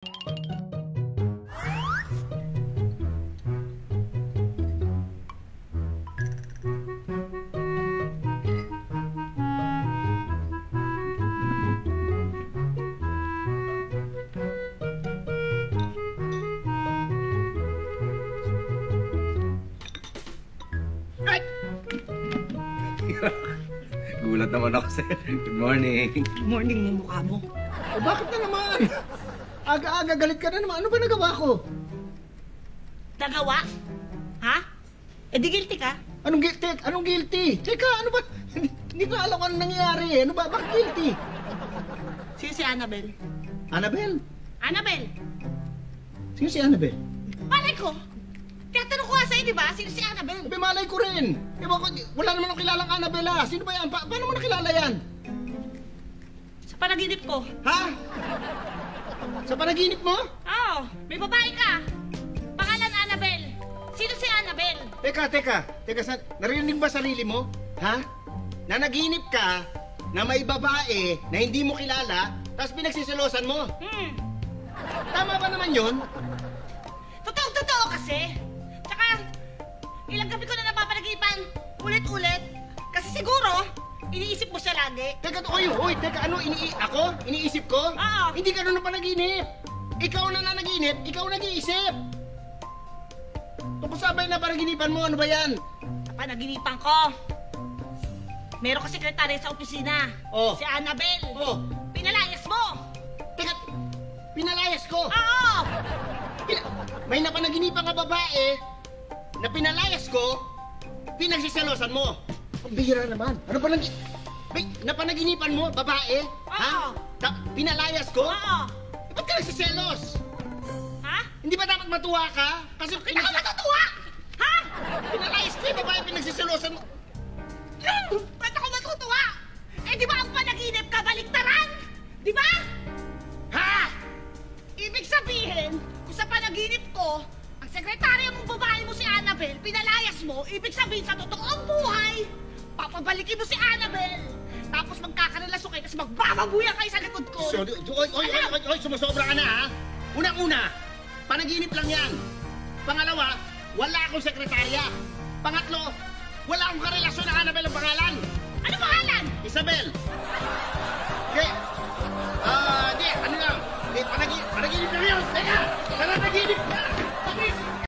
Gulat naman ako, sir. Good morning. Good morning ng mukha mo. Bakit na naman? Aga-aga galit ka na naman. Ano ba nagawa ko? Nagawa? Ha? Eh di guilty ka? Anong guilty? Anong guilty? Teka, ano ba? Hindi ko alam anong nangyari. Ano ba? Bakit guilty? Sino si Annabel? Annabel? Annabel! Sino si Annabel? Malay ko! Tinatanong ko nga sa'yo, di ba? Sino si Annabel? Sabi, malay ko rin. Ewan ko, wala naman akong kilalang Annabel, ha? Sino ba yan? Paano mo nakilala yan? Sa panaginip ko. Ha? Sa panaginip mo? Oo, may babae ka. Pangalan Annabel. Sino si Annabel? Teka, narinig ba sarili mo? Ha? Nanaginip ka na may babae na hindi mo kilala, tapos pinagsisilosan mo. Tama ba naman yun? Totoo kasi. Tsaka, ilang gabi ko na napapanagipan ulit-ulit. Kasi siguro, iniisip mo siya lagi. Teka, teka, ano, ako? Iniisip ko? Oo. Hindi ka na panaginip. Ikaw na nanaginip, ikaw nag-iisip. Tungkol sabay na panaginipan mo, ano ba yan? Sa panaginipan ko, meron ka sekretary sa opisina. Oh. Si Annabel. Oh. Pinalayas mo. Teka, pinalayas ko. Oo. May napanaginipan ka babae na pinalayas ko, pinagsisalosan mo. Ang bihira naman. Ano ba nang... May napanaginipan mo, babae? Ha? Pinalayas ko? Oo. Ba't ka nagsiselos? Ha? Hindi ba dapat matuwa ka? Kasi Bakit ako matutuwa? Ha? pinalayas ko yung babae, pinagsisalosan mo. Ba't ako matutuwa? Eh di ba ang panaginip kabaliktaran? Di ba? Ha? Ibig sabihin, kung sa panaginip ko, ang sekretarya mong babae mo si Annabel, pinalayas mo, ibig sabihin sa totoong buhay, papabalikin mo si Annabel. Tapos magkakarelasyon kayo, tapos magbababuyan kayo sa likod ko. Oy, sumusobra ka na, ha? Unang-una, panaginip lang yan. Pangalawa, wala akong sekretarya. Pangatlo, wala akong karelasyon na Annabel ang pangalan. Ano pangalan? Isabel. Okay. Ano lang. Panaginip lang yun. Teka, panaginip ka.